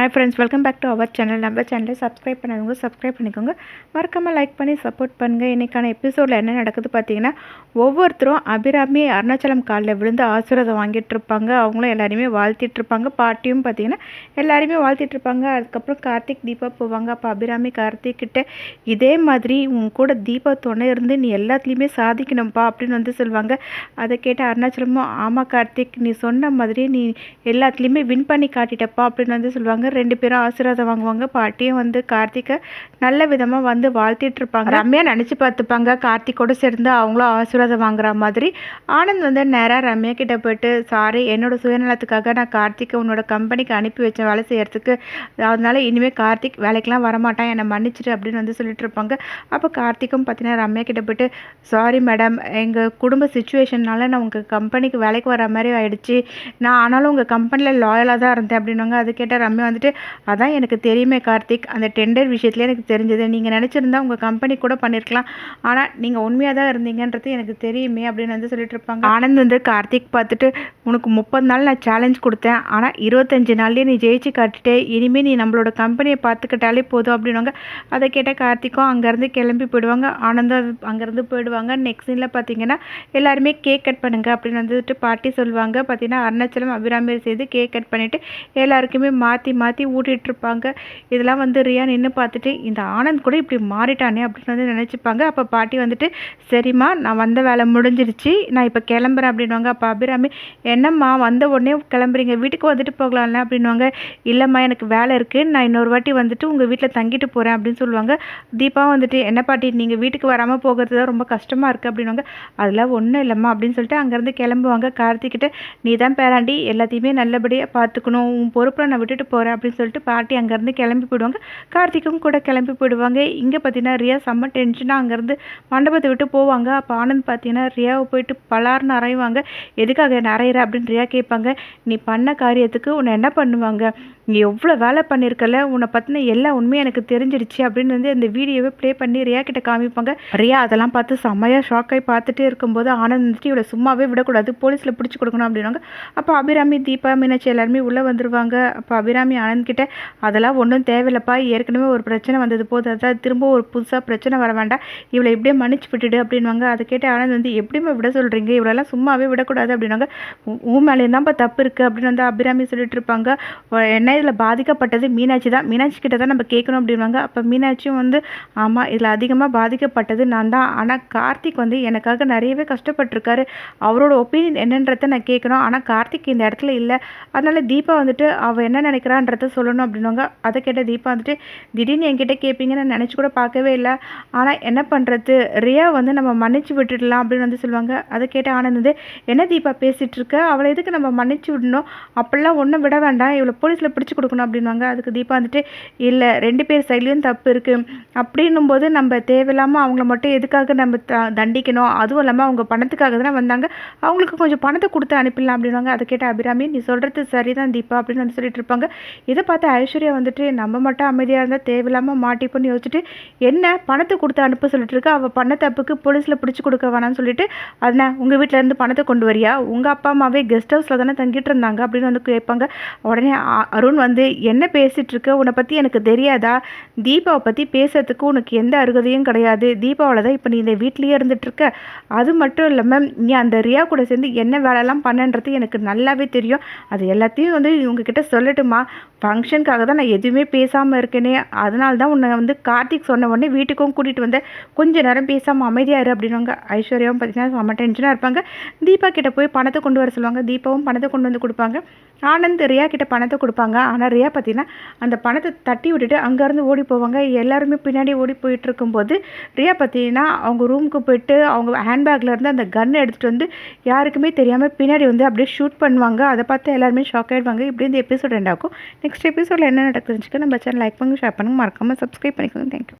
Hi friends, welcome back to our channel. நம்ம சேனலை subscribe பண்ணாதவங்க சப்ஸ்கிரைப் பண்ணிக்கோங்க. மறக்காமல் லைக் பண்ணி சப்போர்ட் பண்ணுங்கள். இன்றைக்கான எபிசோடில் என்ன நடக்குது பார்த்தீங்கன்னா, ஒவ்வொருத்தரும் அபிராமி அருணாச்சலம் காலில் விழுந்து ஆசீர்வாதம் வாங்கிட்டு இருப்பாங்க. அவங்களும் எல்லாருமே வாழ்த்திட்டு இருப்பாங்க. பாட்டியும் பார்த்தீங்கன்னா எல்லாருமே வாழ்த்திட்டு இருப்பாங்க. அதுக்கப்புறம் கார்த்திக் தீபா போவாங்க. அப்போ அபிராமி கார்த்திக் கிட்ட இதே மாதிரி உன் கூட தீபா துணை இருந்து நீ எல்லாத்துலேயுமே சாதிக்கணும்ப்பா அப்படின்னு வந்து சொல்லுவாங்க. அதை கேட்ட அருணாச்சலமும் ஆமாம் கார்த்திக், நீ சொன்ன மாதிரி நீ எல்லாத்துலேயுமே வின் பண்ணி காட்டிட்டப்பா அப்படின்னு வந்து சொல்லுவாங்க. 2 பேரும் ஆசீர்வாதம் வாங்குவாங்க. பாட்டியும் வந்து கார்த்திகை நல்ல விதமாக வந்து வாழ்த்திட்டு இருப்பாங்க. ரம்யா நினச்சி பார்த்துப்பாங்க கார்த்திகோடு சேர்ந்து அவங்களும் ஆசீர்வாதம் வாங்குற மாதிரி. ஆனந்த் வந்து நேராக ரம்யா கிட்ட போயிட்டு, சாரி, என்னோட சுயநலத்துக்காக நான் கார்த்திகை உன்னோட கம்பெனிக்கு அனுப்பி வச்சேன் வேலை செய்யறதுக்கு, அதனால இனிமேல் கார்த்திக் வேலைக்கெலாம் வரமாட்டான், என்னை மன்னிச்சிட்டு அப்படின்னு வந்து சொல்லிட்டு இருப்பாங்க. அப்போ கார்த்திக்கும் பார்த்தீங்கன்னா ரம்யா கிட்ட போயிட்டு, சாரி மேடம், எங்கள் குடும்ப சுச்சுவேஷன்னால நான் உங்கள் கம்பெனிக்கு வேலைக்கு வர மாதிரி ஆயிடுச்சு, நான் ஆனாலும் உங்கள் கம்பெனியில் லாயலாக தான் இருந்தேன் அப்படின்வாங்க. அது கேட்டால் ரம்யா வந்துட்டு, அதான் எனக்கு தெரியுமே கார்த்திக், அந்த டெண்டர் விஷயத்துலேயே எனக்கு தெரிஞ்சது, நீங்கள் நினச்சிருந்தா உங்கள் கம்பெனி கூட பண்ணியிருக்கலாம், ஆனால் நீங்கள் உண்மையாக தான் இருந்தீங்கன்றது எனக்கு தெரியுமே அப்படின்னு வந்து சொல்லிட்டு இருப்பாங்க. ஆனந்த் வந்து கார்த்திக் பார்த்துட்டு, உனக்கு 30 நாள் நான் சேலஞ்ச் கொடுத்தேன், ஆனால் 25 நாள்லேயே நீ ஜெயிச்சு காட்டிட்டு, இனிமேல் நீ நம்மளோட கம்பெனியை பார்த்துக்கிட்டாலே போதும் அப்படின்வாங்க. அதை கேட்ட கார்த்திக்கும் அங்கேருந்து கிளம்பி போயிடுவாங்க. ஆனந்தும் அங்கேருந்து போயிடுவாங்க. நெக்ஸ்ட் சீனில் பார்த்தீங்கன்னா எல்லாருமே கேக் கட் பண்ணுங்க அப்படின்னு வந்துட்டு பாட்டி சொல்லுவாங்க. பார்த்தீங்கன்னா அருணாச்சலம் அபிராமி செய்து கேக் கட் பண்ணிவிட்டு எல்லாருக்குமே மாற்றி மாற்றி ஊட்டிகிட்ருப்பாங்க. இதெல்லாம் வந்து ரியா நின்று பார்த்துட்டு, இந்த ஆனந்த் கூட இப்படி மாறிட்டானே அப்படின்னு வந்து நினச்சிப்பாங்க. அப்போ பாட்டி வந்துட்டு, சரிம்மா, நான் வந்த வேலை முடிஞ்சிருச்சு, நான் இப்போ கிளம்புறேன் அப்படின்வாங்க. அப்போ அபிராமி, என்னம்மா வந்த உடனே கிளம்புறீங்க, வீட்டுக்கு வந்துட்டு போகலாம்ல அப்படின்வாங்க. இல்லைம்மா, எனக்கு வேலை இருக்குது, நான் இன்னொரு வாட்டி வந்துட்டு உங்கள் வீட்டில் தங்கிட்டு போகிறேன் அப்படின்னு சொல்லுவாங்க. தீபா வந்துட்டு, என்ன பாட்டி, நீங்கள் வீட்டுக்கு வராமல் போகிறது தான் ரொம்ப கஷ்டமாக இருக்குது அப்படின்வாங்க. அதெல்லாம் ஒன்றும் இல்லைம்மா அப்படின்னு சொல்லிட்டு அங்கேருந்து கிளம்புவாங்க. கார்த்திக்கிட்ட, நீ தான் பேராண்டி, எல்லாத்தையுமே நல்லபடியாக பார்த்துக்கணும், உன் பொறுப்பில் நான் விட்டுட்டு போகிறேன் அப்படின்னு சொல்லிட்டு பாட்டி அங்கேருந்து கிளம்பி போயிடுவாங்க. கார்த்திக்கும் கூட கிளம்பி போயிடுவாங்க. இங்கே பார்த்தீங்கன்னா ரியா செம்ம டென்ஷனாக அங்கேருந்து மண்டபத்தை விட்டு போவாங்க. அப்போ ஆனந்த் பார்த்தீங்கன்னா ரியாவை போயிட்டு பலார்னு அரைவாங்க. எதுக்காக என்ன அரைகிற அப்படின்னு ரியா கேட்பாங்க. நீ பண்ண காரியத்துக்கு உன்னை என்ன பண்ணுவாங்க, நீ எவ்வளோ வேலை பண்ணியிருக்கல, உன்னை பற்றின எல்லா உண்மையும் எனக்கு தெரிஞ்சிடுச்சு அப்படின்னு வந்து அந்த வீடியோவை ப்ளே பண்ணி ரியா கிட்ட காமிப்பாங்க. ரியா அதெல்லாம் பார்த்து செம்மையாக ஷாக்காகி பார்த்துட்டே இருக்கும்போது ஆனந்த் வந்துட்டு இவளை சும்மாவே விடக்கூடாது, போலீஸில் பிடிச்சி கொடுக்கணும் அப்படின்வாங்க. அப்போ அபிராமி, தீபா, மீனாட்சி எல்லாருமே உள்ளே வந்துடுவாங்க. அப்போ அபிராமி ஆனந்த் கிட்ட, அதெல்லாம் ஒன்றும் தேவையில்லப்பா, ஏற்கனவே ஒரு பிரச்சனை வந்தது போது, அதான் திரும்ப ஒரு புதுசாக பிரச்சனை வர வேண்டாம், இவளை இப்படியே மன்னிச்சு விட்டுடு அப்படின்வாங்க. அதை கேட்டு ஆனந்த் வந்து, எப்படியுமே விட சொல்கிறீங்க, இவளெல்லாம் சும்மாவே விடக்கூடாது அப்படின்னாங்க. உன் மேலேயும் தான்ப்பா தப்பு இருக்குது அப்படின்னு வந்து அபிராமி சொல்லிட்டு இருப்பாங்க. என்ன இதில் பாதிக்கப்பட்டது மீனாட்சி தான், மீனாட்சி கிட்ட தான் நம்ம கேட்கணும் அப்படின்வாங்க. அப்போ மீனாட்சியும் வந்து, ஆமாம், இதில் அதிகமாக பாதிக்கப்பட்டது நான் தான், ஆனால் கார்த்திக் வந்து எனக்காக நிறையவே கஷ்டப்பட்டிருக்காரு, அவரோட ஒப்பீனியன் என்னன்றதை நான் கேட்கணும், ஆனால் கார்த்திக் இந்த இடத்துல இல்லை, அதனால் தீபா வந்துட்டு அவள் என்ன நினைக்கிறான்றத சொல்லணும் அப்படின்வாங்க. அதை கேட்ட தீபா வந்துட்டு, திடீர்னு என்கிட்ட கேட்பீங்கன்னு நான் நினச்சி கூட பார்க்கவே இல்லை, ஆனால் என்ன பண்ணுறது, ரியா வந்து நம்ம மன்னிச்சு விட்டுடலாம் அப்படின்னு வந்து சொல்லுவாங்க. அதை கேட்ட ஆனந்த் வந்து, என்ன தீபா பேசிகிட்டு இருக்க, அவளை எதுக்கு நம்ம மன்னிச்சு விடணும், அப்படிலாம் ஒன்றும் விட வேண்டாம், இவளை போலீஸில் பிடிச்சி கொடுக்கணும் அப்படின்வாங்க. அதுக்கு தீபா வந்துட்டு, இல்லை, 2 பேர் சைட்லேயும் தப்பு இருக்குது, அப்படின்னும் போது நம்ம தேவையில்லாமல் அவங்கள மட்டும் எதுக்காக நம்ம தண்டிக்கணும், அதுவும் இல்லாமல் அவங்க பணத்துக்காக தானே வந்தாங்க, அவங்களுக்கு கொஞ்சம் பணத்தை கொடுத்து அனுப்பிடலாம் அப்படின்வாங்க. அதை கேட்ட அபிராமி, நீ சொல்கிறது சரிதான் தீபா அப்படின்னு வந்து சொல்லிட்டு இருப்பாங்க. இதை பார்த்து ஐஸ்வர்யா வந்துட்டு, நம்ம மட்டும் அமைதியாக இருந்தால் தேவையில்லாமல் மாட்டிப்போன்னு யோசிச்சுட்டு, என்ன பணத்தை கொடுத்து அனுப்ப சொல்லிட்டு இருக்கா, அவள் பண்ண தப்புக்கு போலீஸில் பிடிச்சி கொடுக்க வேணாம்னு சொல்லிட்டு, அதனா உங்கள் வீட்டில் இருந்து பணத்தை கொண்டு வரியா, உங்கள் அப்பா அம்மாவே கெஸ்ட் ஹவுஸில் தானே தங்கிட்டு இருந்தாங்க அப்படின்னு வந்து கேட்பாங்க. உடனே அருண் வந்து, என்ன பேசிகிட்டு இருக்க, உன்னை பற்றி எனக்கு தெரியாதா, தீபாவை பற்றி பேசுறதுக்கு உனக்கு எந்த அருகதையும் கிடையாது, தீபாவில் தான் இப்போ நீ இந்த வீட்லேயே இருந்துகிட்ருக்க, அது மட்டும் இல்லாமல் நீ அந்த ரியா கூட சேர்ந்து என்ன வேலைலாம் பண்ணன்றது எனக்கு நல்லாவே தெரியும், அது எல்லாத்தையும் வந்து இவங்கக்கிட்ட சொல்லட்டுமா, ஃபங்க்ஷனுக்காக தான் நான் எதுவுமே பேசாமல் இருக்கேனே, அதனால தான் உன்னை வந்து கார்த்திக் சொன்ன உடனே வீட்டுக்கும் கூட்டிகிட்டு வந்தேன், கொஞ்சம் நேரம் பேசாமல் அமைதியாக இரு அப்படின்வாங்க. ஐஸ்வர்யாவும் பார்த்தீங்கன்னா செம்ம டென்ஷனாக இருப்பாங்க. தீபா கிட்ட போய் பணத்தை கொண்டு வர சொல்லுவாங்க. தீபாவும் பணத்தை கொண்டு வந்து கொடுப்பாங்க. ஆனந்த் ரியா கிட்ட பணத்தை கொடுப்பாங்க. ஆனால் ரியா பார்த்தீங்கன்னா அந்த பணத்தை தட்டி விட்டுட்டு அங்கேருந்து ஓடி போவாங்க. எல்லாருமே பின்னாடி ஓடி போயிட்டு இருக்கும்போது ரியா பார்த்தீங்கன்னா அவங்க ரூமுக்கு போயிட்டு அவங்க ஹேண்ட்பேக்கில் இருந்து அந்த கன் எடுத்துகிட்டு வந்து யாருக்குமே தெரியாமல் பின்னாடி வந்து அப்படியே ஷூட் பண்ணுவாங்க. அதை பார்த்து எல்லாருமே ஷாக் ஆகிடுவாங்க. இப்படி இந்த எபிசோட் ரெண்டாகும். நெக்ஸ்ட் எபிசோடில் என்ன நடக்குதுன்னு நம்ம சேனல் லைக் பண்ணுங்க, ஷேர் பண்ணுங்க, மறக்காமல் சப்ஸ்கிரைப் பண்ணிக்கோங்க. தேங்க்யூ.